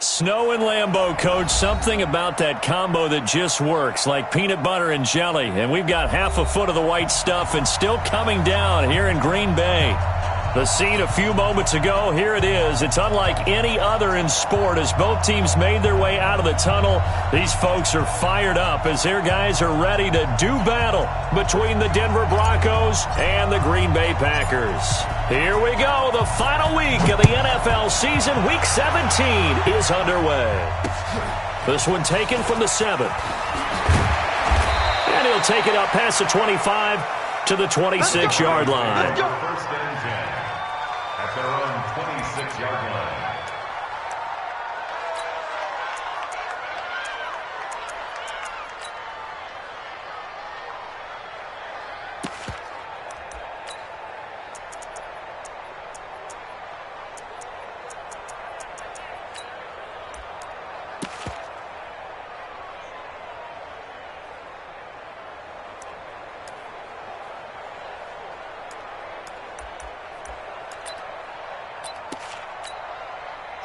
Snow and Lambeau, Coach. Something about that combo that just works, like peanut butter and jelly. And we've got half a foot of the white stuff and still coming down here in Green Bay. The scene a few moments ago, here it is. It's unlike any other in sport as both teams made their way out of the tunnel. These folks are fired up as their guys are ready to do battle between the Denver Broncos and the Green Bay Packers. Here we go. The final week of the NFL season, Week 17, is underway. This one taken from the 7. And he'll take it up past the 25 to the 26-yard line. First and 10 at their own 26-yard line.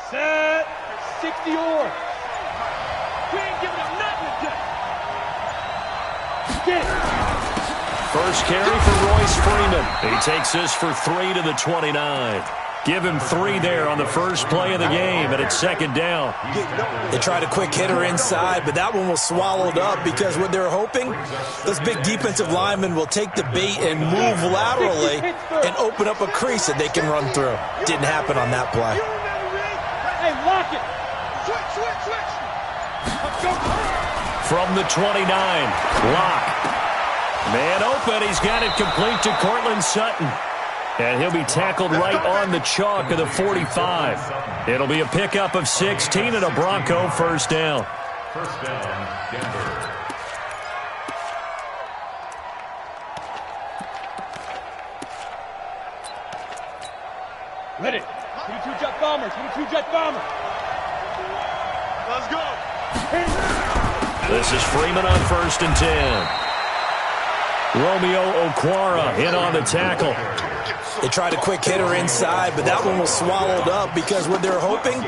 Set. 60 yards. We ain't giving up nothing today. Get it. First carry for Royce Freeman. He takes this for 3 to the 29. Give him 3 there on the first play of the game, and it's second down. They tried a quick hitter inside, but that one was swallowed up because what they're hoping, those big defensive linemen will take the bait and move laterally and open up a crease that they can run through. Didn't happen on that play. Hey, lock it. Switch. From the 29, Lock. Man open, he's got it complete to Cortland Sutton. And he'll be tackled right on the chalk of the 45. It'll be a pickup of 16 and a Bronco first down. First down, Denver. Ready. 22-jet bomber. 22-jet bomber. Let's go. This is Freeman on first and 10. Romeo Okwara in on the tackle. They tried a quick hitter inside, but that one was swallowed up because what they're hoping,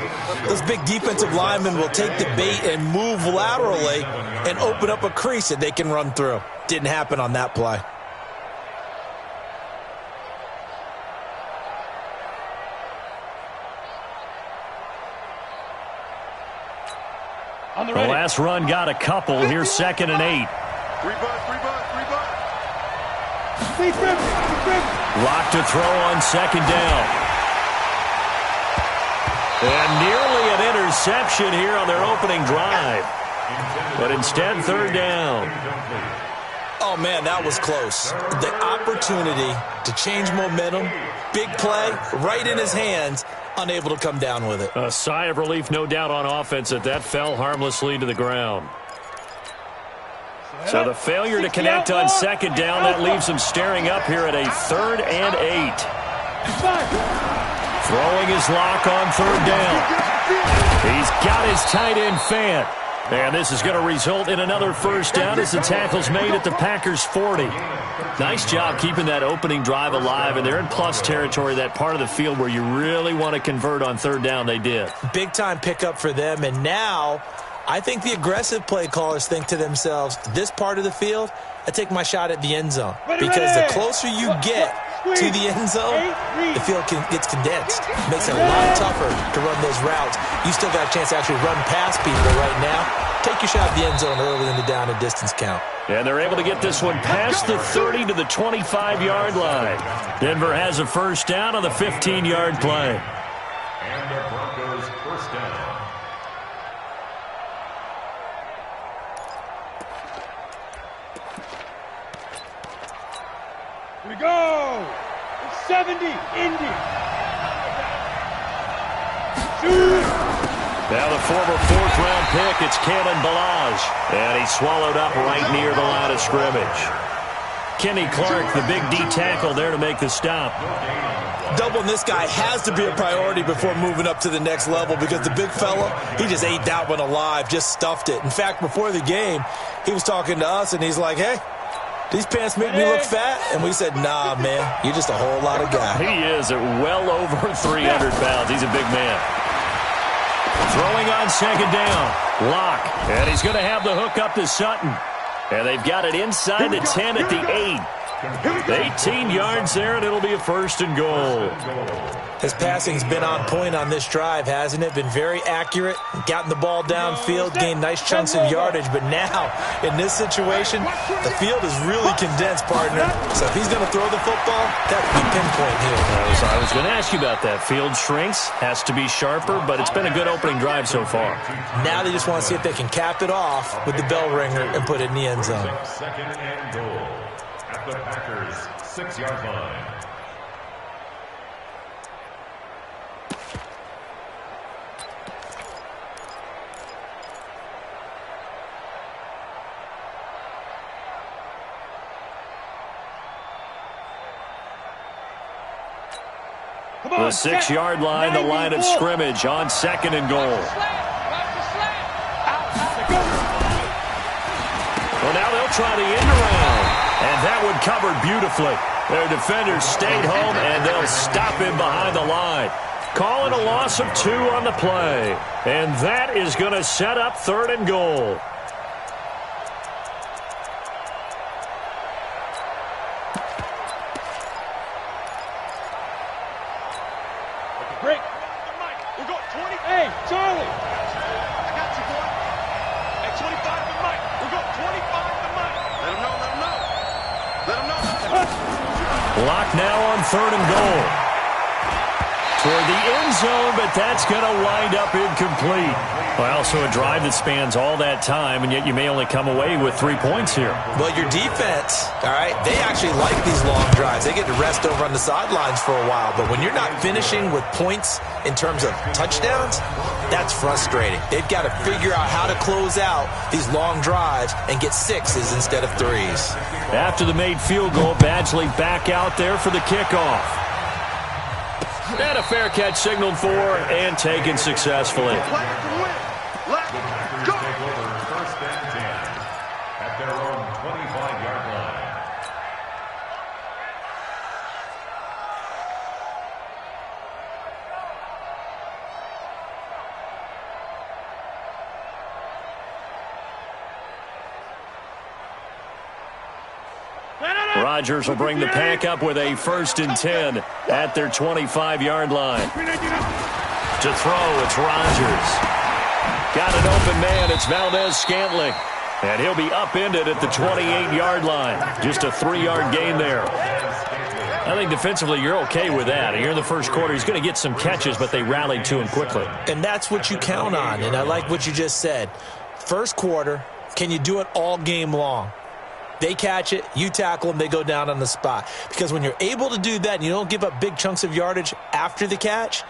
those big defensive linemen will take the bait and move laterally and open up a crease that they can run through. Didn't happen on that play. The last run got a couple. Here's second and 8. Lock to throw on second down. And nearly an interception here on their opening drive. But instead, third down. Oh, man, that was close. The opportunity to change momentum, big play, right in his hands, unable to come down with it. A sigh of relief, no doubt, on offense that fell harmlessly to the ground. So the failure to connect on second down, that leaves him staring up here at a 3rd and 8. Throwing his Lock on third down. He's got his tight end Fant. And this is going to result in another first down as the tackle's made at the Packers' 40. Nice job keeping that opening drive alive, and they're in plus territory, that part of the field where you really want to convert on third down. They did. Big-time pickup for them, and now I think the aggressive play callers think to themselves, this part of the field, I take my shot at the end zone. Because the closer you get to the end zone, the field gets condensed. Makes it a lot tougher to run those routes. You still got a chance to actually run past people right now. Take your shot at the end zone early in the down and distance count. And they're able to get this one past the 30 to the 25-yard line. Denver has a first down on the 15-yard play. And the Broncos first down. Here we go. It's 70. Indy. Shoot. Now the former 4th-round pick, it's Kalen Ballage. And he swallowed up right near the line of scrimmage. Kenny Clark, the big D tackle there to make the stop. Doubling this guy has to be a priority before moving up to the next level because the big fella, he just ate that one alive, just stuffed it. In fact, before the game, he was talking to us, and he's like, hey, these pants make me look fat? And we said, nah, man, you're just a whole lot of guy. He is at well over 300 pounds. He's a big man. Throwing on second down. Lock. And he's going to have the hook up to Sutton. And they've got it inside the 10 at the 8. 18 yards there, and it'll be a first and goal. His passing's been on point on this drive, hasn't it? Been very accurate, gotten the ball downfield, gained nice chunks of yardage. But now, in this situation, the field is really condensed, partner. So if he's going to throw the football, that would be pinpoint here. I was going to ask you about that. Field shrinks, has to be sharper, but it's been a good opening drive so far. Now they just want to see if they can cap it off with the bell ringer and put it in the end zone. Second and goal at the Packers' 6-yard line. The 6-yard line, the line of scrimmage on second and goal. Well, now they'll try the end around, and that one covered beautifully. Their defenders stayed home, and they'll stop him behind the line. Calling a loss of 2 on the play, and that is going to set up third and goal. Break. We'll go 20. Hey, Charlie. I got you, boy. Hey, 25 to Mike. We'll go 25 to Mike. Let him know, let him know. Let him know. Lock now on third and goal. Toward the end zone, but that's going to wind up incomplete. Well, so a drive that spans all that time, and yet you may only come away with 3 points here. Well, your defense, all right, they actually like these long drives. They get to rest over on the sidelines for a while. But when you're not finishing with points in terms of touchdowns, that's frustrating. They've got to figure out how to close out these long drives and get 6s instead of 3s. After the made field goal, Badgley back out there for the kickoff. And a fair catch signaled for and taken successfully. Rodgers will bring the pack up with a 1st and 10 at their 25-yard line. To throw, it's Rodgers. Got an open man, it's Valdez-Scantling. And he'll be upended at the 28-yard line. Just a 3-yard gain there. I think defensively you're okay with that. Here in the first quarter, he's going to get some catches, but they rallied to him quickly. And that's what you count on, and I like what you just said. First quarter, can you do it all game long? They catch it, you tackle them, they go down on the spot. Because when you're able to do that and you don't give up big chunks of yardage after the catch,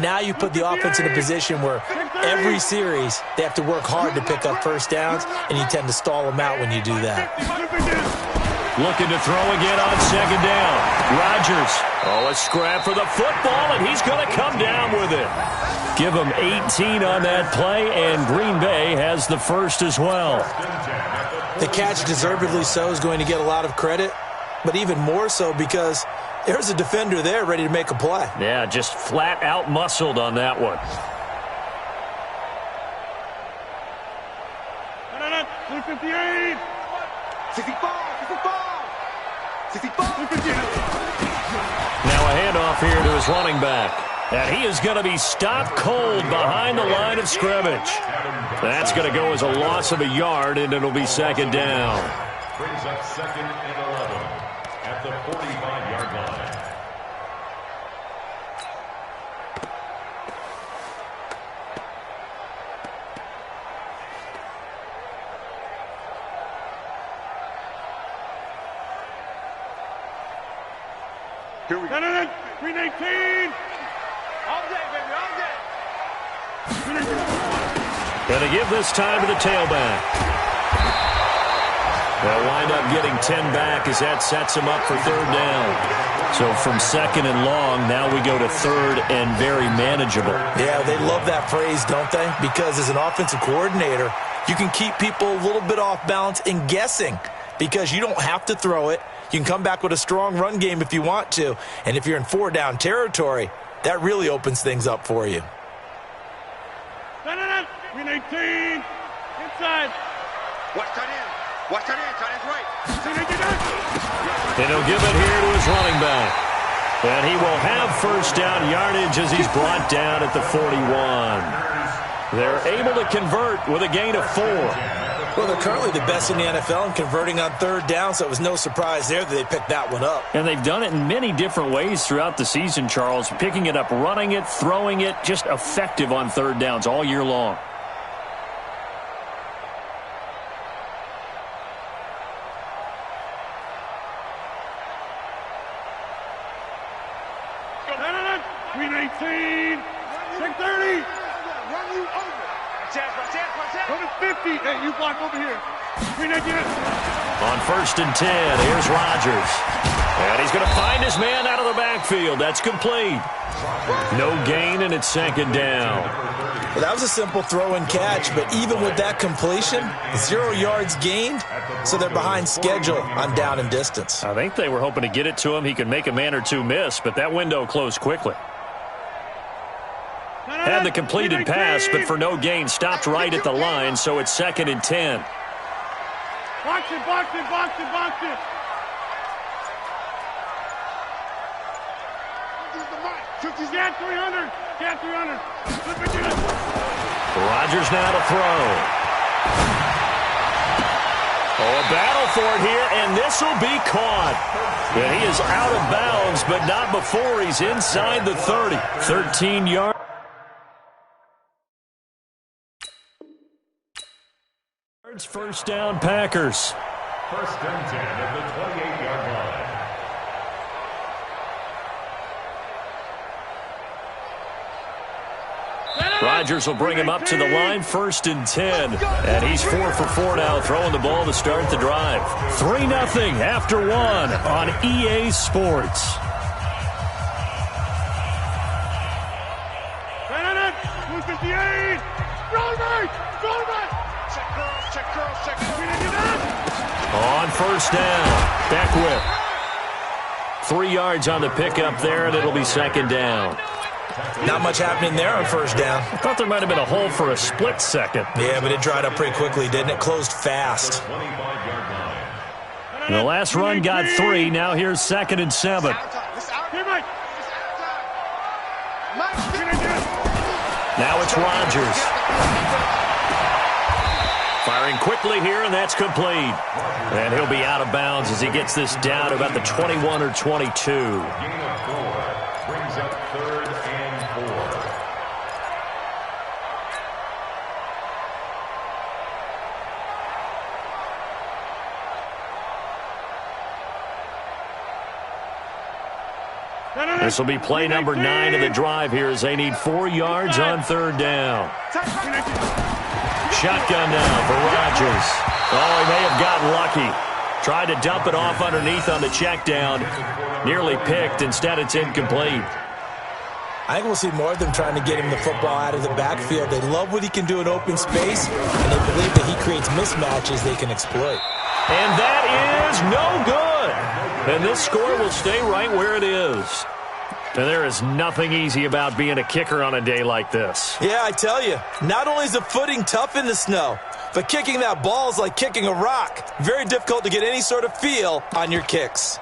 now you put the offense in a position where every series they have to work hard to pick up first downs, and you tend to stall them out when you do that. Looking to throw again on second down. Rodgers. Oh, a scrap for the football, and he's going to come down with it. Give him 18 on that play, and Green Bay has the first as well. The catch, deservedly so, is going to get a lot of credit, but even more so because there's a defender there ready to make a play. Yeah, just flat out muscled on that one. 58. 65. Now a handoff here to his running back. And he is going to be stopped cold behind the line of scrimmage. That's going to go as a loss of a yard, and it'll be second down. Brings up 2nd and 11 at the 45-yard line. Here we go. 319. All day, baby, all day. Going to give this time to the tailback. They'll wind up getting 10 back as that sets them up for third down. So from second and long, now we go to third and very manageable. Yeah, they love that phrase, don't they? Because as an offensive coordinator, you can keep people a little bit off balance and guessing because you don't have to throw it. You can come back with a strong run game if you want to. And if you're in 4-down territory, that really opens things up for you. Green 18. Inside. Watch tight end. Watch tight end. Tight end's right. And he'll give it here to his running back. And he will have first down yardage as he's brought down at the 41. They're able to convert with a gain of 4. Well, they're currently the best in the NFL in converting on third down, so it was no surprise there that they picked that one up. And they've done it in many different ways throughout the season, Charles. Picking it up, running it, throwing it, just effective on third downs all year long. Green 18. Check 30. Run you over. Go to 50. Hey, you block over here. Green 18. On 1st and 10, here's Rodgers. And he's going to find his man out of the backfield. That's complete. No gain, and it's 2nd down. Well, that was a simple throw and catch, but even with that completion, 0 yards gained, so they're behind schedule on down and distance. I think they were hoping to get it to him. He could make a man or two miss, but that window closed quickly. Had the completed pass, but for no gain, stopped right at the line, so it's 2nd and 10. Box it, box it, box it, box it. Cat 300. Cat 300. Rodgers now to throw. Oh, a battle for it here, and this will be caught. And he is out of bounds, but not before he's inside the 30. 13 yards. First down, Packers. 1st and 10 at the 28-yard line. Rodgers will bring him up to the line, 1st and 10. And he's 4 for 4 now, throwing the ball to start the drive. 3-0 after 1 on EA Sports. On 1st down, Beckwith. 3 yards on the pickup there, and it'll be 2nd down. Not much happening there on 1st down. I thought there might have been a hole for a split second. Yeah, but it dried up pretty quickly, didn't it? Closed fast. And the last run got 3. Now here's 2nd and 7. Now it's Rodgers. Firing quickly here, and that's complete. And he'll be out of bounds as he gets this down to about the 21 or 22. Gain of 4 brings up 3rd and 4. This will be play number 9 of the drive here as they need 4 yards on 3rd down. Shotgun now for Rodgers. Oh, he may have gotten lucky. Tried to dump it off underneath on the check down. Nearly picked. Instead, it's incomplete. I think we'll see more of them trying to get him the football out of the backfield. They love what he can do in open space, and they believe that he creates mismatches they can exploit. And that is no good. And this score will stay right where it is. And there is nothing easy about being a kicker on a day like this. Yeah, I tell you, not only is the footing tough in the snow, but kicking that ball is like kicking a rock. Very difficult to get any sort of feel on your kicks.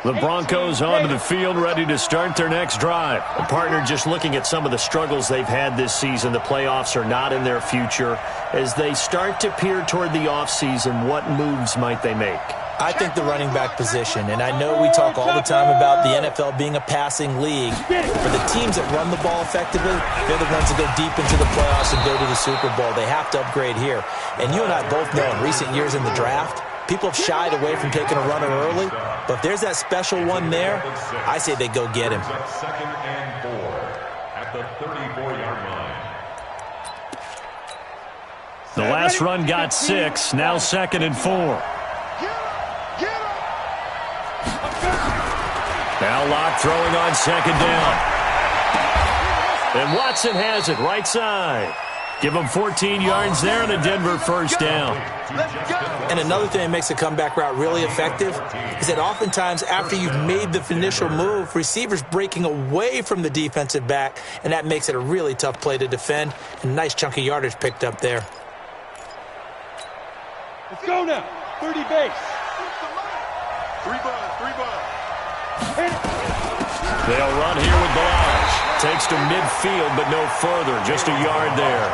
The Broncos onto the field, ready to start their next drive. A partner just looking at some of the struggles they've had this season. The playoffs are not in their future. As they start to peer toward the offseason, what moves might they make? I think the running back position, and I know we talk all the time about the NFL being a passing league. For the teams that run the ball effectively, they're the ones that go deep into the playoffs and go to the Super Bowl. They have to upgrade here. And you and I both know in recent years in the draft, people have shied away from taking a runner early. But if there's that special one there, I say they go get him. 2nd and 4 at the 34-yard line. The last run got 6. Now 2nd and 4. Now Locke throwing on 2nd down. And Watson has it right side. Give them 14 yards there and a Denver first down. And another thing that makes a comeback route really effective is that oftentimes after you've made the initial move, receivers breaking away from the defensive back, and that makes it a really tough play to defend. And a nice chunk of yardage picked up there. Let's go now. 30 base. 3 ball. They'll run here with Balaj. Takes to midfield, but no further. Just a yard there.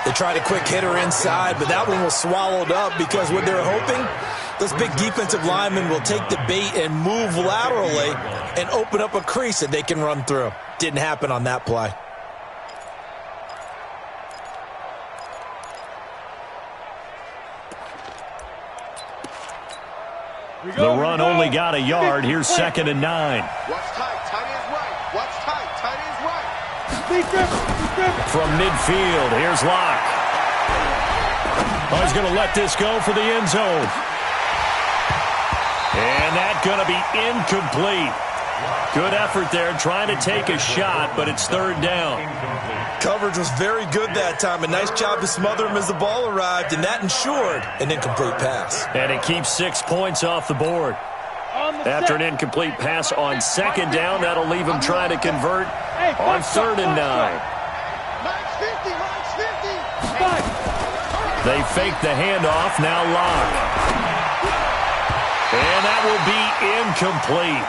They tried a quick hitter inside, but that one was swallowed up because what they're hoping, those big defensive linemen will take the bait and move laterally and open up a crease that they can run through. Didn't happen on that play. The run only got a yard. Here's 2nd and 9. Watch tight. Tight ends right. Watch tight. Tight ends right. From midfield, here's Locke. Oh, he's going to let this go for the end zone. And that's going to be incomplete. Good effort there, trying to take a shot, but it's 3rd down. Coverage was very good that time. A nice job to smother him as the ball arrived, and that ensured an incomplete pass. And it keeps 6 points off the board. After an incomplete pass on 2nd down, that'll leave him trying to convert on 3rd and 9. They fake the handoff, now Locke. And that will be incomplete.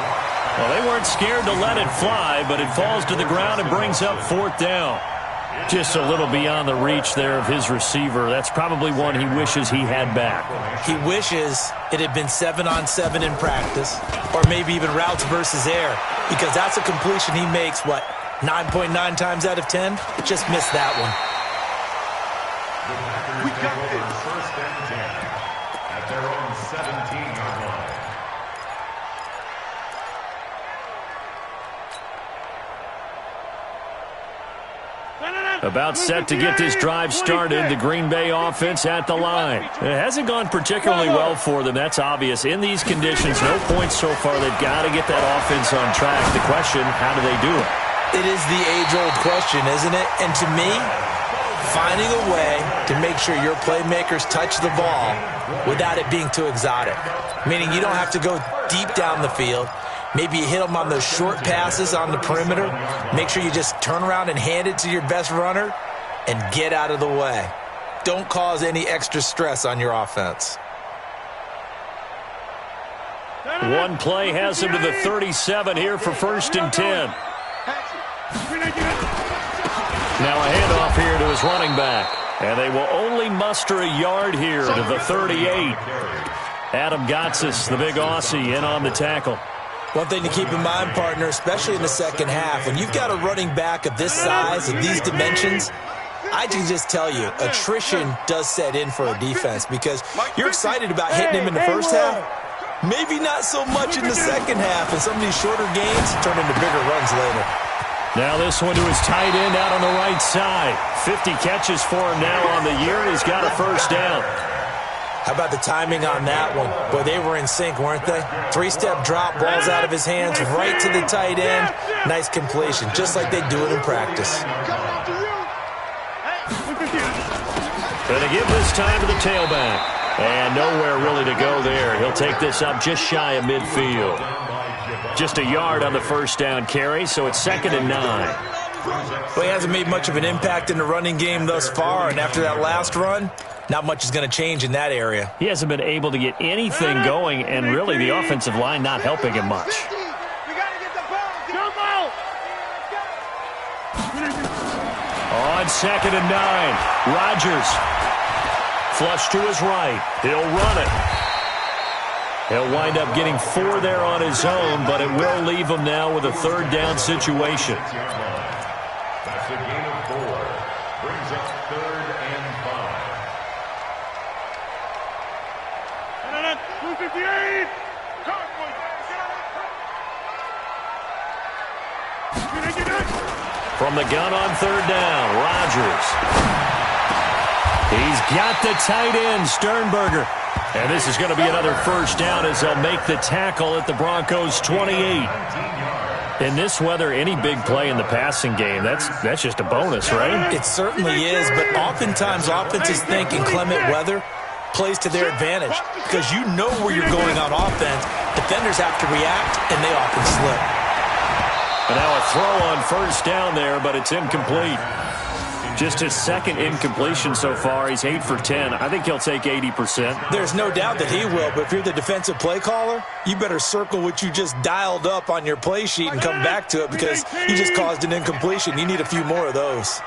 Well, they weren't scared to let it fly, but it falls to the ground and brings up 4th down. Just a little beyond the reach there of his receiver. That's probably one he wishes he had back. He wishes it had been 7-on-7 in practice, or maybe even routes versus air, because that's a completion he makes, 9.9 times out of 10? Just missed that one. We got this. 1st and 10 at their own 17-yard line. About set to get this drive started, the Green Bay offense at the line. It hasn't gone particularly well for them, that's obvious. In these conditions, no points so far. They've got to get that offense on track. The question, how do they do it? It is the age-old question, isn't it? And to me, finding a way to make sure your playmakers touch the ball without it being too exotic. Meaning you don't have to go deep down the field. Maybe you hit them on those short passes on the perimeter. Make sure you just turn around and hand it to your best runner and get out of the way. Don't cause any extra stress on your offense. One play has him to the 37 here for 1st and 10. Now a handoff here to his running back. And they will only muster a yard here to the 38. Adam Gotsis, the big Aussie, in on the tackle. One thing to keep in mind, partner, especially in the second half, when you've got a running back of this size, of these dimensions, I can just tell you, attrition does set in for a defense because you're excited about hitting him in the first half. Maybe not so much in the second half, and some of these shorter gains turn into bigger runs later. Now this one to his tight end out on the right side. 50 catches for him now on the year, and he's got a 1st down. How about the timing on that one? Boy, they were in sync, weren't they? 3-step drop, balls out of his hands, right to the tight end. Nice completion, just like they do it in practice. Going to give this time to the tailback. And nowhere really to go there. He'll take this up just shy of midfield. Just a yard on the 1st down carry, so it's 2nd and 9. Well, he hasn't made much of an impact in the running game thus far, and after that last run, not much is going to change in that area. He hasn't been able to get anything going, and really the offensive line not helping him much. On 2nd and 9, Rodgers. Flush to his right. He'll run it. He'll wind up getting 4 there on his own, but it will leave him now with a 3rd down situation. That's a gain of 4. Brings up 3rd and 5. From the gun on 3rd down, Rodgers. He's got the tight end, Sternberger. And this is going to be another 1st down as they'll make the tackle at the Broncos' 28. In this weather, any big play in the passing game, that's just a bonus, right? It certainly is, but oftentimes offenses think inclement weather plays to their advantage because you know where you're going on offense. Defenders have to react, and they often slip. And now a throw on first down there, but it's incomplete. Just his second incompletion so far. He's 8 for 10. I think he'll take 80%. There's no doubt that he will, but if you're the defensive play caller, you better circle what you just dialed up on your play sheet and come back to it because you just caused an incompletion. You need a few more of those.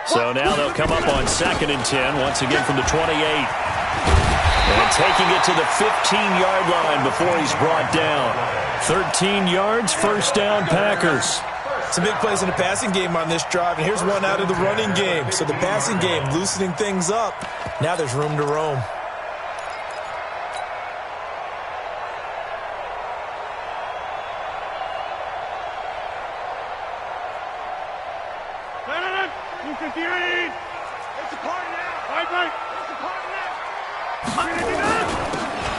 So now they'll come up on 2nd and 10, once again from the 28. And taking it to the 15-yard line before he's brought down. 13 yards, first down, Packers. Some big plays in the passing game on this drive, and here's one out of the running game. So the passing game loosening things up. Now there's room to roam.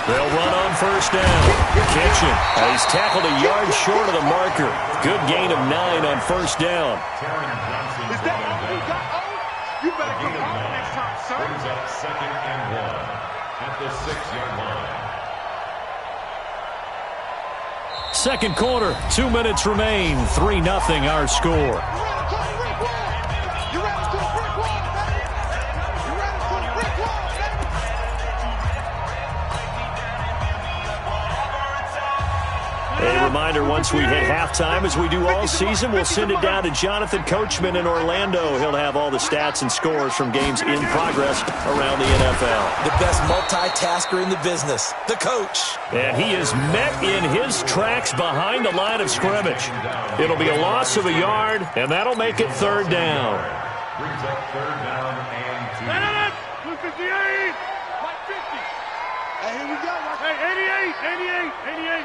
They'll run on first down. Kitchen. He's tackled a yard short of the marker. Good gain of 9 on first down. Is that all you got? Oh, you better come home next time, sir. Brings up 2nd and 1 at the 6-yard line. Second quarter, 2 minutes remain. 3-0 our score. A reminder, once we hit halftime, as we do all season, we'll send it down to Jonathan Coachman in Orlando. He'll have all the stats and scores from games in progress around the NFL. The best multitasker in the business, the coach. And he is met in his tracks behind the line of scrimmage. It'll be a loss of a yard, and that'll make it 3rd down. Brings up 3rd down and 2. 258. Like 50. Hey, here we go. Hey, 88, 88, 88.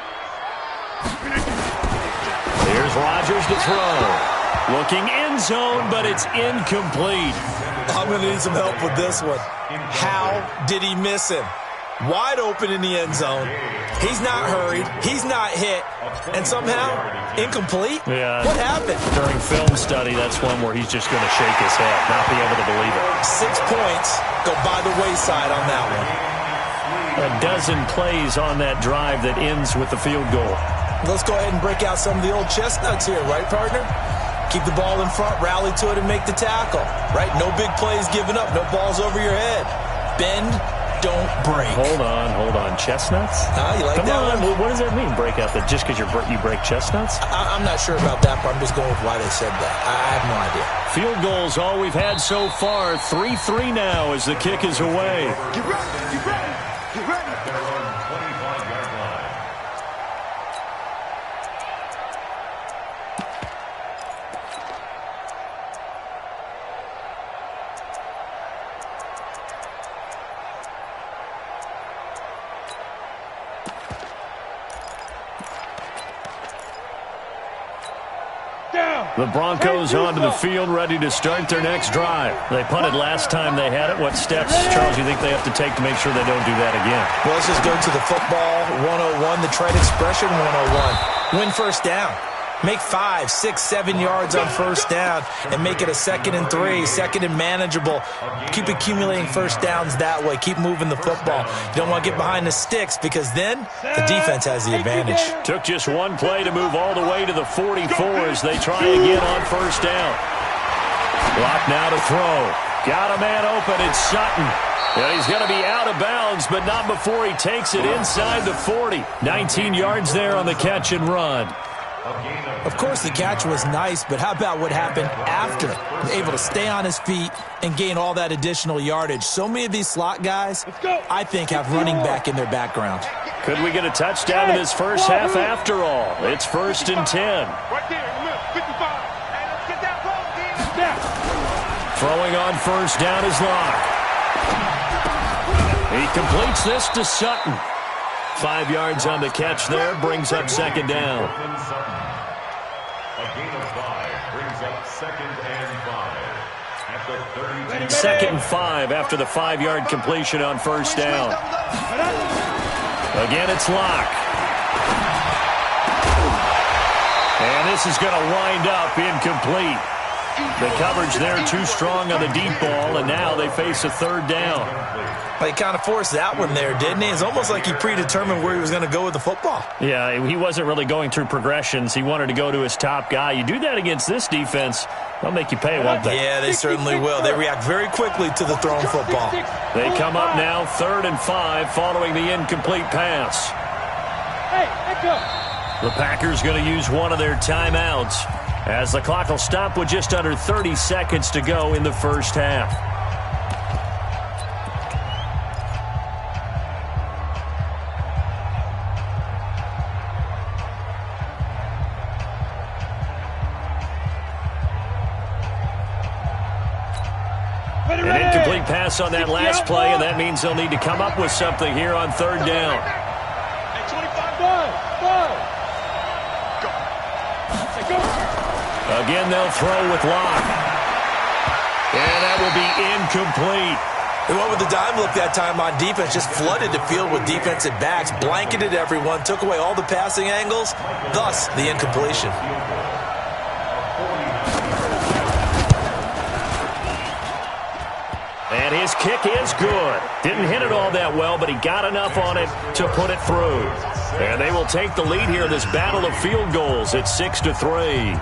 Here's Rodgers to throw. Looking end zone, but it's incomplete. I'm going to need some help with this one. How did he miss him? Wide open in the end zone. He's not hurried. He's not hit. And somehow, incomplete? Yeah. What happened? During film study, that's one where he's just going to shake his head, not be able to believe it. 6 points go by the wayside on that one. A dozen plays on that drive that ends with the field goal. Let's go ahead and break out some of the old chestnuts here, right, partner? Keep the ball in front, rally to it, and make the tackle, right? No big plays given up, no balls over your head. Bend, don't break. Hold on. Chestnuts? You like Come that on. one? What does that mean, break out? That just because you break chestnuts? I'm not sure about that, but I'm just going with why they said that. I have no idea. Field goals, all we've had so far. 3-3 now as the kick is away. Get ready, get ready, get ready. At their own 25-yard line. The Broncos onto the field, ready to start their next drive. They punted last time they had it. What steps, Charles, you think they have to take to make sure they don't do that again? Well, let's just go to the football 101, the trade expression 101. Win first down. Make 5, 6, 7 yards on first down and make it a 2nd and 3, 2nd and manageable. Keep accumulating first downs that way. Keep moving the football. You don't want to get behind the sticks because then the defense has the advantage. Took just one play to move all the way to the 44 as they try again on first down. Block now to throw. Got a man open. It's Sutton. And he's going to be out of bounds, but not before he takes it inside the 40. 19 yards there on the catch and run. Of course, the catch was nice, but how about what happened after? Able to stay on his feet and gain all that additional yardage. So many of these slot guys, I think, have running back in their background. Could we get a touchdown in this first half after all? It's 1st and 10. Right there, in the middle, 55. Hey, let's get that ball, D. Throwing on first down is Locke. He completes this to Sutton. 5 yards on the catch there, brings up 2nd down. A gain of 5 brings up 2nd and 5 at the 32. 2nd and 5 after the 5-yard completion on first down. Again, it's Locke. And this is going to wind up incomplete. The coverage there too strong on the deep ball, and now they face a third down. Well, he kind of forced that one there, didn't he? It's almost like he predetermined where he was going to go with the football. Yeah, he wasn't really going through progressions. He wanted to go to his top guy. You do that against this defense, they'll make you pay, won't they? Yeah, they certainly will. They react very quickly to the thrown football. They come up now 3rd and 5 following the incomplete pass. Hey, echo. The Packers going to use one of their timeouts as the clock will stop with just under 30 seconds to go in the first half. An incomplete pass on that last play, and that means they'll need to come up with something here on 3rd down. Hey, 25, go. Again, they'll throw with Locke. And that will be incomplete. They went with the dime look that time on defense, just flooded the field with defensive backs, blanketed everyone, took away all the passing angles, thus the incompletion. And his kick is good. Didn't hit it all that well, but he got enough on it to put it through. And they will take the lead here in this battle of field goals at 6-3.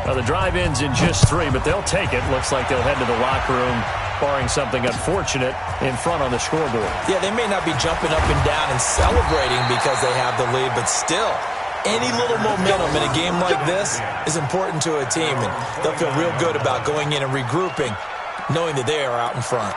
Now, the drive ends in just 3, but they'll take it. Looks like they'll head to the locker room, barring something unfortunate in front on the scoreboard. Yeah, they may not be jumping up and down and celebrating because they have the lead, but still, any little momentum in a game like this is important to a team, and they'll feel real good about going in and regrouping, knowing that they are out in front.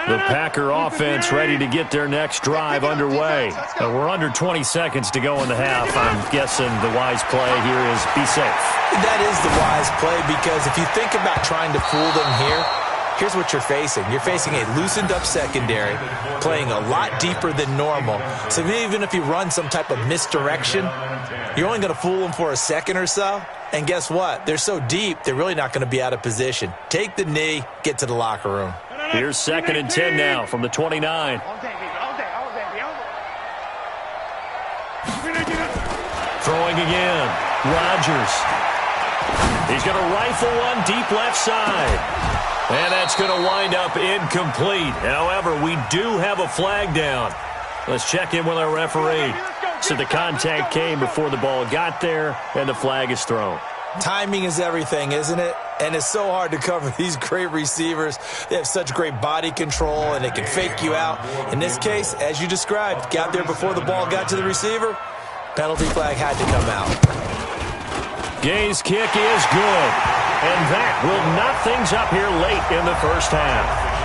The Packer offense ready to get their next drive underway. We're under 20 seconds to go in the half. I'm guessing the wise play here is be safe. That is the wise play, because if you think about trying to fool them here, here's what you're facing. You're facing a loosened up secondary, playing a lot deeper than normal. So even if you run some type of misdirection, you're only going to fool them for a second or so. And guess what? They're so deep, they're really not going to be out of position. Take the knee, get to the locker room. Here's 2nd and 10 now from the 29. Throwing again. Rodgers. He's going to rifle one deep left side. And that's going to wind up incomplete. However, we do have a flag down. Let's check in with our referee. So the contact came before the ball got there, and the flag is thrown. Timing is everything, isn't it? And it's so hard to cover these great receivers. They have such great body control, and they can fake you out. In this case, as you described, got there before the ball got to the receiver. Penalty flag had to come out. Gay's kick is good. And that will knot things up here late in the first half.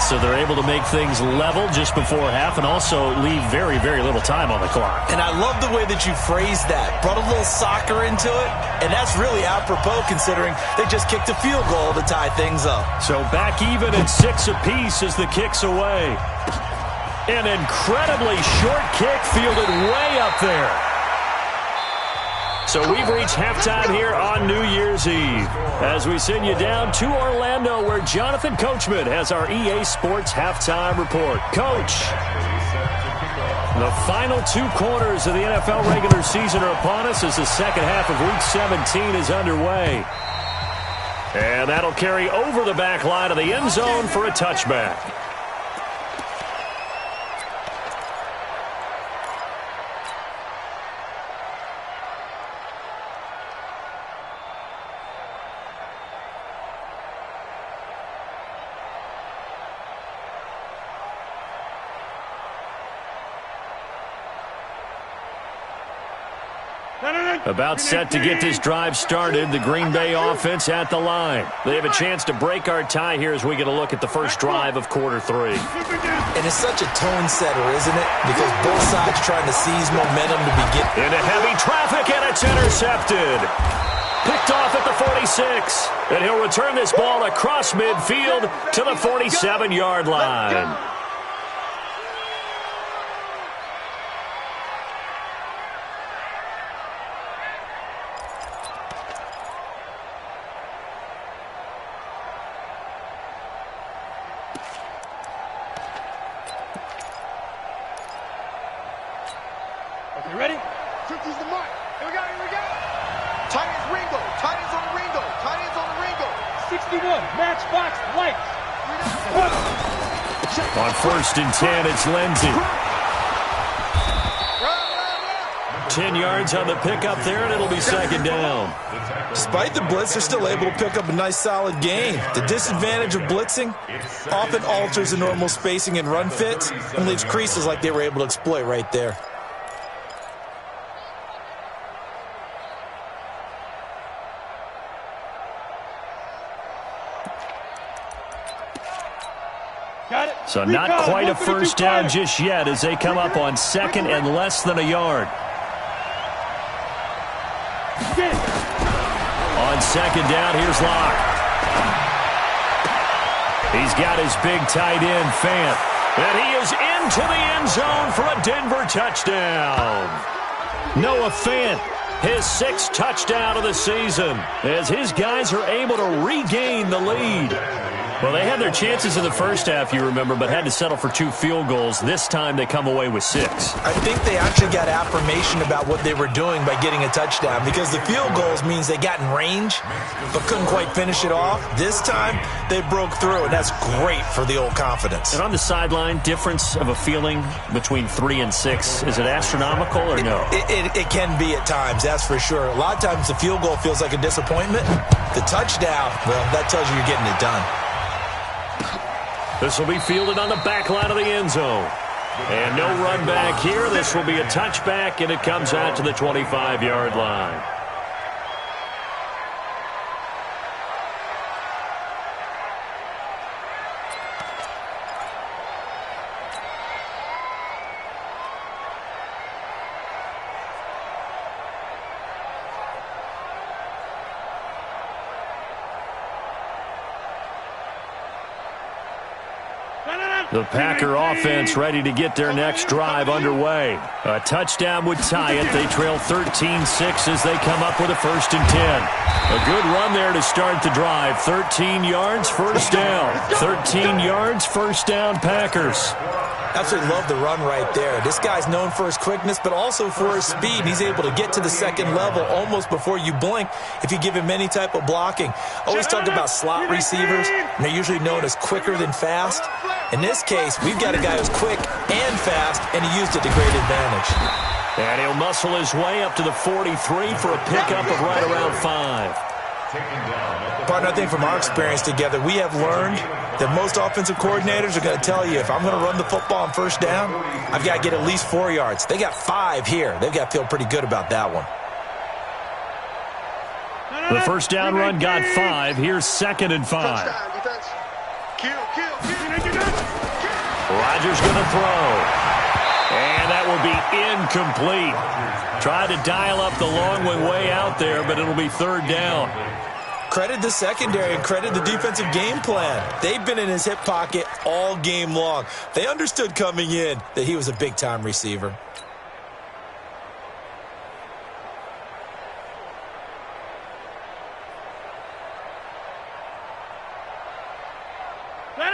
So they're able to make things level just before half and also leave very, very little time on the clock. And I love the way that you phrased that. Brought a little soccer into it, and that's really apropos considering they just kicked a field goal to tie things up. So back even at 6 apiece as the kick's away. An incredibly short kick fielded way up there. So we've reached halftime here on New Year's Eve as we send you down to Orlando where Jonathan Coachman has our EA Sports Halftime Report. Coach, the final 2 quarters of the NFL regular season are upon us as the second half of Week 17 is underway. And that'll carry over the back line of the end zone for a touchback. About set to get this drive started, the Green Bay offense at the line. They have a chance to break our tie here as we get a look at the first drive of quarter 3. And it's such a tone setter, isn't it? Because both sides trying to seize momentum to begin. Into heavy traffic, and it's intercepted. Picked off at the 46. And he'll return this ball across midfield to the 47-yard line. 51, matchbox lights. On 1st and 10, it's Lindsey. 10 yards on the pickup there, and it'll be 2nd down. Despite the blitz, they're still able to pick up a nice, solid gain. The disadvantage of blitzing often alters the normal spacing and run fits and leaves creases like they were able to exploit right there. So not quite a first down just yet as they come up on 2nd and less than a yard. On 2nd down, here's Locke. He's got his big tight end, Fant. And he is into the end zone for a Denver touchdown. Noah Fant, his 6th touchdown of the season, as his guys are able to regain the lead. Well, they had their chances in the first half, you remember, but had to settle for 2 field goals. This time they come away with 6. I think they actually got affirmation about what they were doing by getting a touchdown, because the field goals means they got in range but couldn't quite finish it off. This time they broke through, and that's great for the old confidence. And on the sideline, difference of a feeling between 3 and 6, is it astronomical or no? It can be at times, that's for sure. A lot of times the field goal feels like a disappointment. The touchdown, well, that tells you you're getting it done. This will be fielded on the back line of the end zone. And no run back here. This will be a touchback, and it comes out to the 25-yard line. The Packer offense ready to get their next drive underway. A touchdown would tie it. They trail 13-6 as they come up with a 1st and 10. A good run there to start the drive. 13 yards, 1st down. 13 yards, 1st down, Packers. Absolutely love the run right there. This guy's known for his quickness, but also for his speed. And he's able to get to the 2nd level almost before you blink if you give him any type of blocking. Always talk about slot receivers, and they're usually known as quicker than fast. In this case, we've got a guy who's quick and fast, and he used it to great advantage. And he'll muscle his way up to the 43 for a pickup of right around 5. Partner, I think from our experience together, we have learned that most offensive coordinators are going to tell you, if I'm going to run the football on 1st down, I've got to get at least 4 yards. They got 5 here. They've got to feel pretty good about that one. The 1st down run got 5. Here's 2nd and 5. Rodgers going to throw. And that will be incomplete. Tried to dial up the long way out there, but it'll be 3rd down. Credit the secondary and credit the defensive game plan. They've been in his hip pocket all game long. They understood coming in that he was a big-time receiver.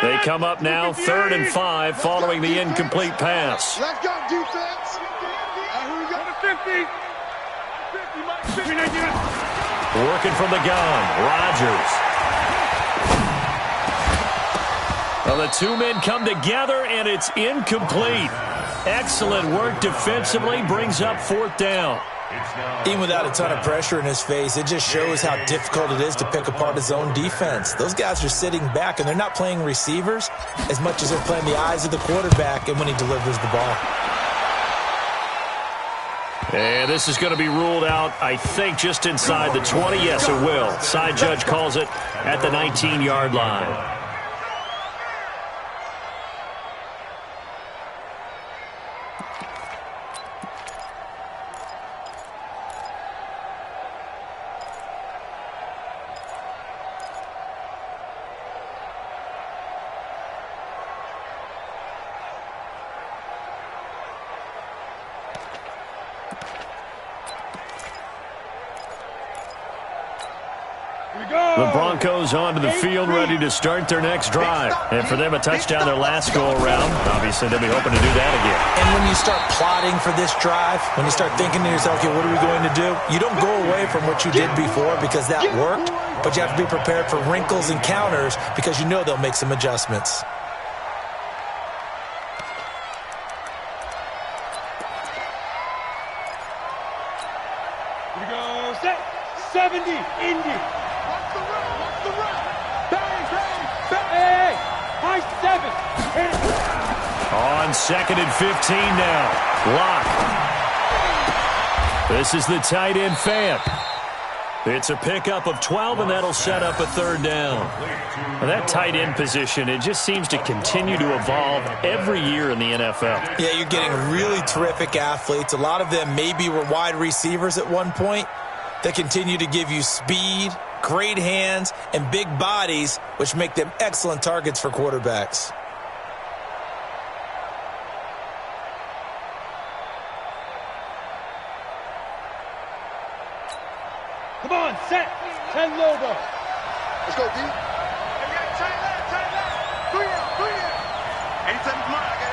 They come up now, 3rd and 5, following the incomplete pass. Let's go, defense. Here we go to 50. 50. Working from the gun, Rodgers. Well, the 2 men come together, and it's incomplete. Excellent work defensively, brings up 4th down. Even without a ton of pressure in his face, it just shows how difficult it is to pick apart his own defense. Those guys are sitting back, and they're not playing receivers as much as they're playing the eyes of the quarterback and when he delivers the ball. And this is going to be ruled out, I think, just inside the 20. Yes, it will. Side judge calls it at the 19-yard line. The Broncos onto the field, ready to start their next drive. And for them, a touchdown their last go-around. Obviously, they'll be hoping to do that again. And when you start plotting for this drive, when you start thinking to yourself, okay, what are we going to do? You don't go away from what you did before because that worked, but you have to be prepared for wrinkles and counters because you know they'll make some adjustments. Here we go. Set. 70. Indy. Watch the run. Bang, bang, bang. Hey, high 7. Hit it. On 2nd and 15 now. Lock. This is the tight end Fant. It's a pickup of 12, and that'll set up a 3rd down. And that tight end position, it just seems to continue to evolve every year in the NFL. Yeah, you're getting really terrific athletes. A lot of them maybe were wide receivers at one point that continue to give you speed, great hands, and big bodies, which make them excellent targets for quarterbacks. Come on, set. 10 Lobo. Let's go, D. Tight left. 3 out. 87's mine. I got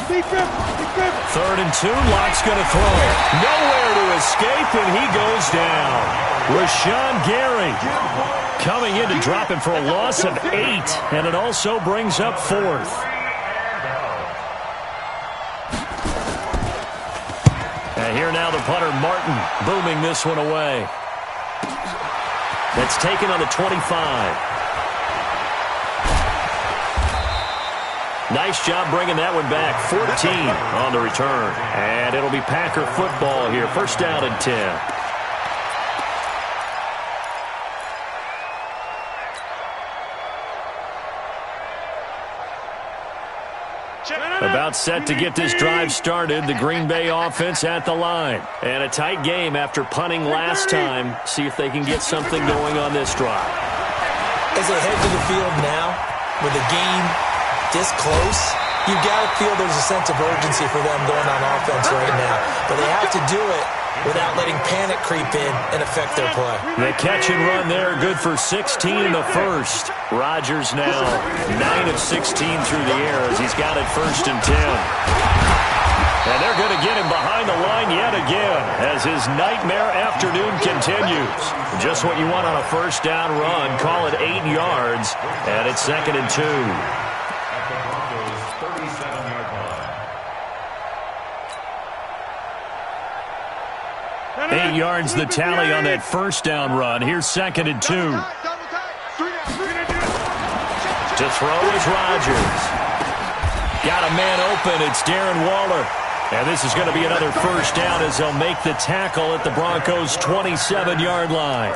87. Deep grip. 3rd and 2. Lock's going to throw. Nowhere to escape, and he goes down. Rashawn Gary coming in to drop him for a loss of 8, and it also brings up 4th. And here now the punter, Martin, booming this one away. That's taken on the 25. Nice job bringing that one back. 14 on the return. And it'll be Packer football here. 1st down and 10. About set to get this drive started. The Green Bay offense at the line. And a tight game after punting last time. See if they can get something going on this drive. As they head to the field now, with the game this close, you've got to feel there's a sense of urgency for them going on offense right now. But they have to do it without letting panic creep in and affect their play. The catch and run there, good for 16 in the first. Rodgers now 9 of 16 through the air as he's got it 1st and 10. And they're going to get him behind the line yet again as his nightmare afternoon continues. Just what you want on a 1st down run. Call it 8 yards, and it's 2nd and 2. At the Broncos' 37-yard line. 8 yards the tally on that 1st down run. Here's 2nd and 2. To throw is Rodgers. Got a man open. It's Darren Waller. And this is going to be another 1st down as they'll make the tackle at the Broncos' 27-yard line.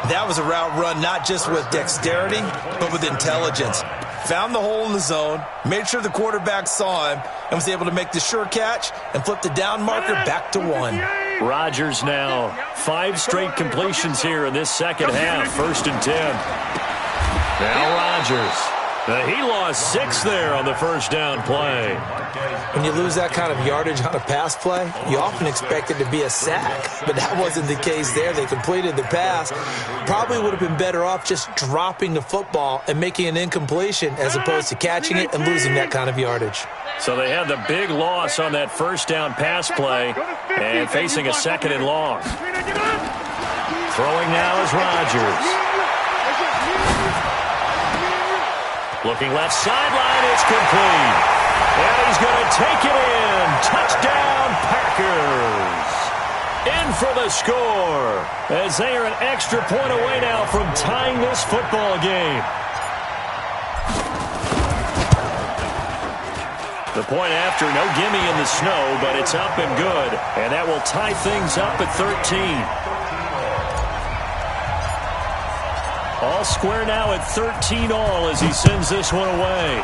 That was a route run not just with dexterity, but with intelligence. Found the hole in the zone, made sure the quarterback saw him, and was able to make the sure catch and flip the down marker back to 1. Rodgers now 5 straight completions here in this 2nd half. 1st and 10. Now Rodgers. He lost 6 there on the 1st down play. When you lose that kind of yardage on a pass play, you often expect it to be a sack. But that wasn't the case there. They completed the pass. Probably would have been better off just dropping the football and making an incompletion as opposed to catching it and losing that kind of yardage. So they had the big loss on that 1st down pass play and facing a 2nd and long. Throwing now is Rodgers. Looking left sideline, it's complete. And he's going to take it in. Touchdown, Packers. In for the score as they are an extra point away now from tying this football game. The point after, no gimme in the snow, but it's up and good. And that will tie things up at 13. All square now at 13 all as he sends this one away.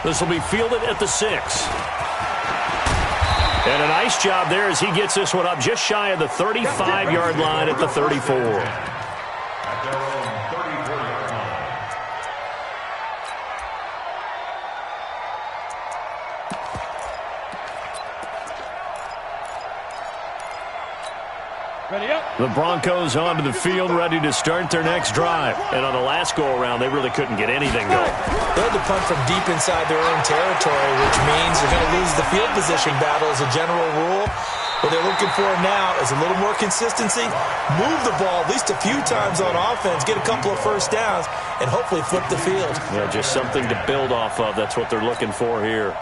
This will be fielded at the 6. And a nice job there as he gets this one up just shy of the 35-yard line at the 34. At their own 34-yard line. The Broncos onto the field, ready to start their next drive. And on the last go-around, they really couldn't get anything going. They had to punt from deep inside their own territory, which means they're going to lose the field position battle as a general rule. What they're looking for now is a little more consistency, move the ball at least a few times on offense, get a couple of first downs, and hopefully flip the field. Yeah, just something to build off of. That's what they're looking for here.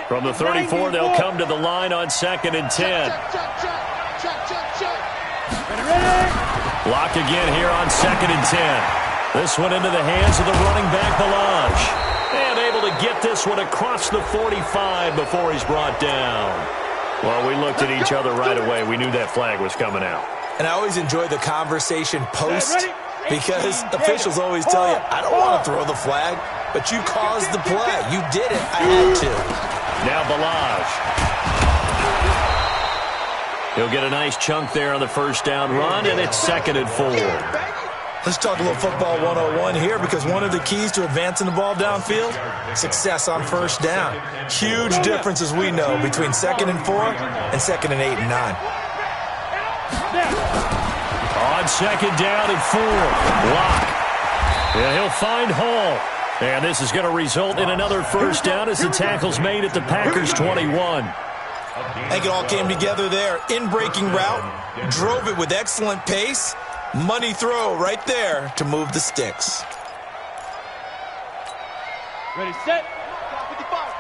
From the 34, they'll come to the line on 2nd and 10. Block again here on 2nd and 10. This one into the hands of the running back, Balaj. And able to get this one across the 45 before he's brought down. Well, we looked at each other right away. We knew that flag was coming out. And I always enjoy the conversation post because officials always tell you, I don't want to throw the flag, but you caused the play. You did it. I had to. Now Balaj. He'll get a nice chunk there on the first down run, and it's 2nd and 4. Let's talk a little football 101 here because one of the keys to advancing the ball downfield, success on first down. Huge difference, as we know, between 2nd and 4 and 2nd and 8 and 9. On 2nd down and 4. Block. And he'll find Hall. And this is going to result in another first down as the tackle's made at the Packers' 21. I think it all came together there. In-breaking route, drove it with excellent pace. Money throw right there to move the sticks. Ready, set. 55.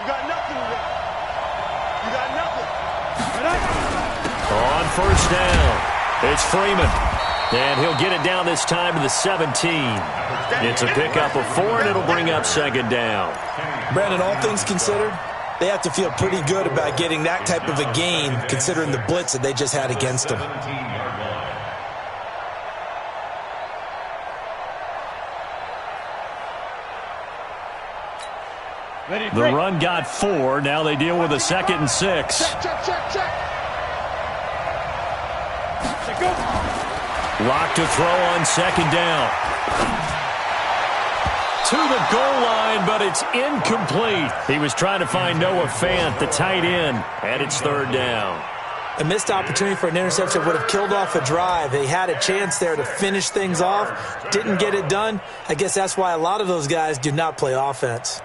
You got nothing. You got nothing. On first down, it's Freeman. And he'll get it down this time to the 17. It's a pickup of 4, and it'll bring up 2nd down. Brandon, all things considered, they have to feel pretty good about getting that type of a gain, considering the blitz that they just had against them. The run got 4. Now they deal with a 2nd and 6. Lock to throw on 2nd down. To the goal line, but it's incomplete. He was trying to find Noah Fant, the tight end, and it's 3rd down. A missed opportunity for an interception would have killed off a drive. They had a chance there to finish things off. Didn't get it done. I guess that's why a lot of those guys do not play offense.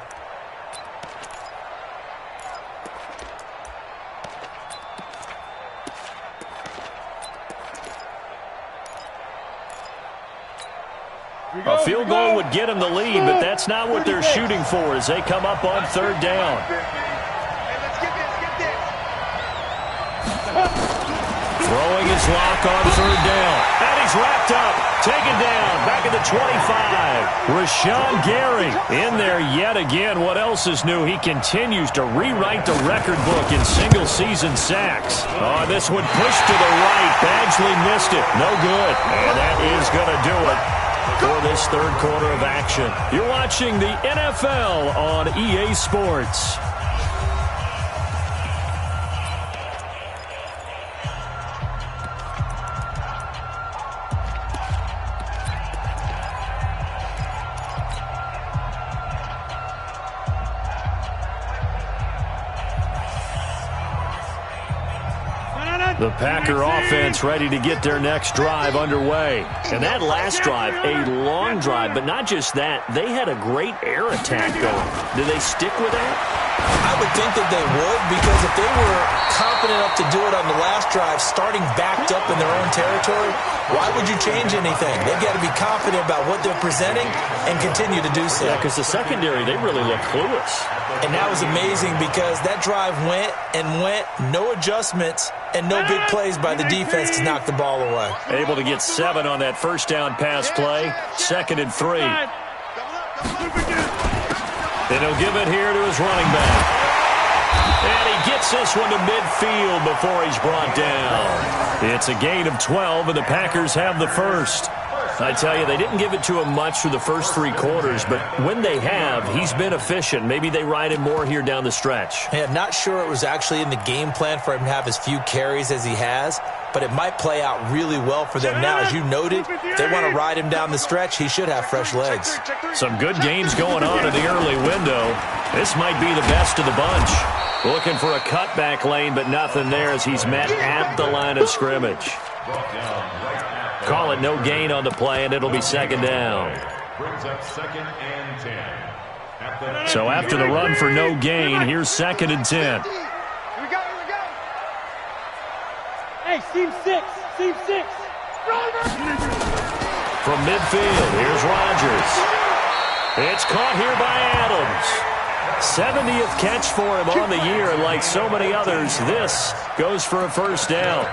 A field goal would get them the lead, but that's not what they're shooting for as they come up on 3rd down. Throwing his lock on 3rd down. And he's wrapped up. Taken down. Back at the 25. Rashawn Gary in there yet again. What else is new? He continues to rewrite the record book in single-season sacks. Oh, this one pushed to the right. Badgley missed it. No good. And that is going to do it for this 3rd quarter of action. You're watching the NFL on EA Sports. The Packer offense ready to get their next drive underway. And that last drive, a long drive, but not just that. They had a great air attack going. Do they stick with that? I would think that they would, because if they were confident enough to do it on the last drive, starting backed up in their own territory, why would you change anything? They've got to be confident about what they're presenting and continue to do so. Yeah, because the secondary, they really look clueless. And that was amazing because that drive went and went, no adjustments, and no big plays by the defense to knock the ball away. Able to get 7 on that first down pass play. 2nd and 3. And he'll give it here to his running back. And he gets this one to midfield before he's brought down. It's a gain of 12, and the Packers have the first. I tell you, they didn't give it to him much through the first 3 quarters, but when they have, he's been efficient. Maybe they ride him more here down the stretch. Hey, I'm not sure it was actually in the game plan for him to have as few carries as he has, but it might play out really well for them now. As you noted, if they want to ride him down the stretch, he should have fresh legs. Some good games going on in the early window. This might be the best of the bunch. Looking for a cutback lane, but nothing there as he's met at the line of scrimmage. Call it no gain on the play, and it'll be second down. Brings up 2nd and 10. So after the run for no gain, here's 2nd and 10. Here we go, here we go. Hey, seam 6, seam 6. From midfield, here's Rodgers. It's caught here by Adams. 70th catch for him on the year, and like so many others, this goes for a first down.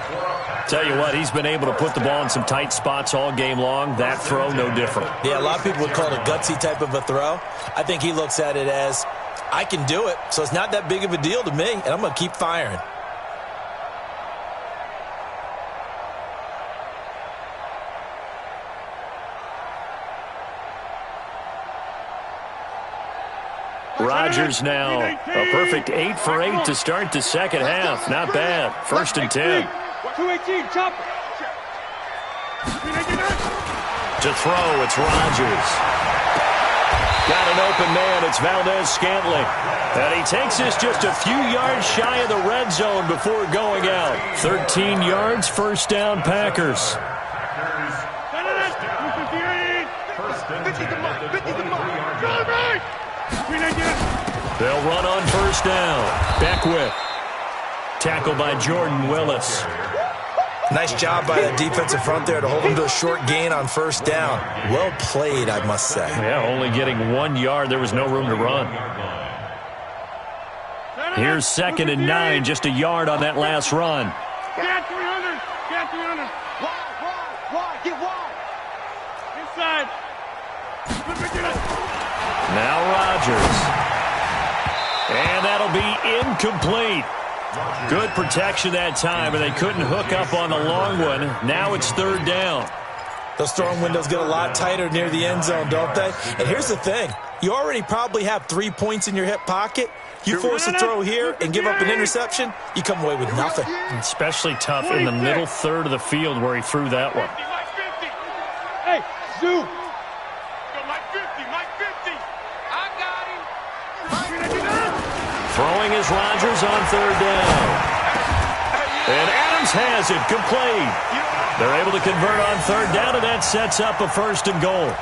Tell you what, he's been able to put the ball in some tight spots all game long. That throw, no different. Yeah, a lot of people would call it a gutsy type of a throw. I think he looks at it as, I can do it, so it's not that big of a deal to me, and I'm going to keep firing. Rodgers now a perfect 8 for 8 to start the second half. Not bad. 1st and 10. 218, chopper. To throw, it's Rodgers. Got an open man. It's Valdez-Scantling. And he takes this just a few yards shy of the red zone before going out. 13 yards, first down, Packers. 50 They'll run on first down. Beckwith. Tackled by Jordan Willis. Nice job by the defensive front there to hold him to a short gain on first down. Well played, I must say. Yeah, only getting 1 yard. There was no room to run. Here's 2nd and 9, just a yard on that last run. Get 300. Get 300. Wide. Get wide. Inside. Now Rodgers. And that'll be incomplete. Good protection that time, and they couldn't hook up on the long one. Now it's 3rd down. Those throwing windows get a lot tighter near the end zone, don't they? And here's the thing. You already probably have 3 points in your hip pocket. You force a throw here and give up an interception, you come away with nothing. Especially tough in the middle third of the field where he threw that one. Hey, zoom. Mike 50. I got him. Throwing is Rodgers on 3rd down. And Adams has it, complete. They're able to convert on 3rd down, and that sets up a 1st and goal.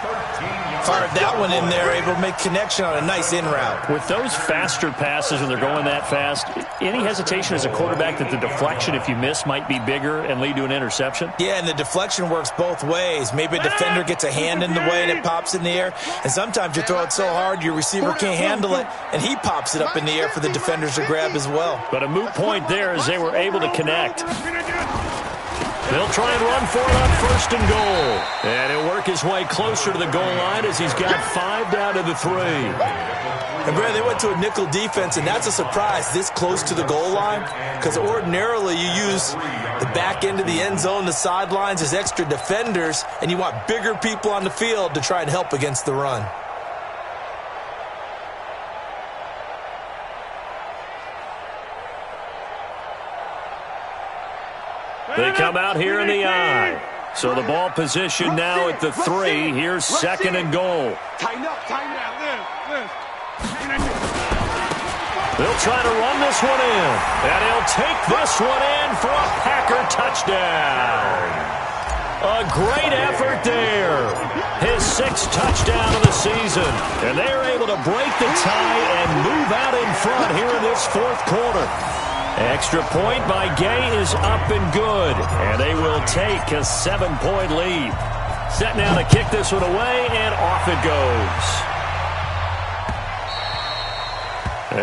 Fired that one in there, able to make connection on a nice in route. With those faster passes when they're going that fast, any hesitation as a quarterback that the deflection, if you miss, might be bigger and lead to an interception? Yeah, and the deflection works both ways. Maybe a defender gets a hand in the way and it pops in the air. And sometimes you throw it so hard your receiver can't handle it, and he pops it up in the air for the defenders to grab as well. But a moot point there as they were able to connect. They'll try and run for it on 1st and goal. And he'll work his way closer to the goal line as he's got 5 down to the 3. And, Brad, they went to a nickel defense, and that's a surprise this close to the goal line, because ordinarily you use the back end of the end zone, the sidelines as extra defenders, and you want bigger people on the field to try and help against the run. They come out here in the I. So the ball position now at the 3. Here's 2nd and goal. Tighten up. Lift. They'll try to run this one in. And he'll take this one in for a Packer touchdown. A great effort there. His 6th touchdown of the season. And they're able to break the tie and move out in front here in this 4th quarter. Extra point by Gay is up and good, and they will take a 7-point lead. Set now to kick this one away, and off it goes.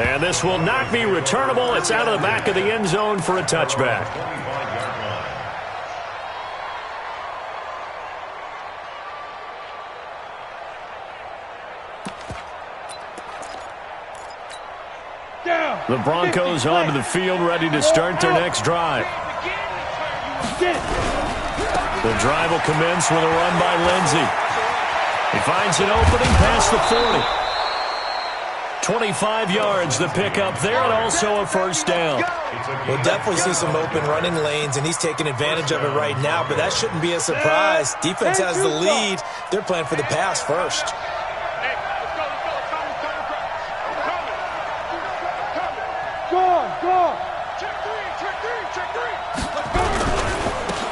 And this will not be returnable. It's out of the back of the end zone for a touchback. The Broncos onto the field, ready to start their next drive. The drive will commence with a run by Lindsey. He finds an opening past the 40. 25 yards the pick up there, and also a first down. We'll definitely see some open running lanes, and he's taking advantage of it right now, but that shouldn't be a surprise. Defense has the lead. They're playing for the pass first.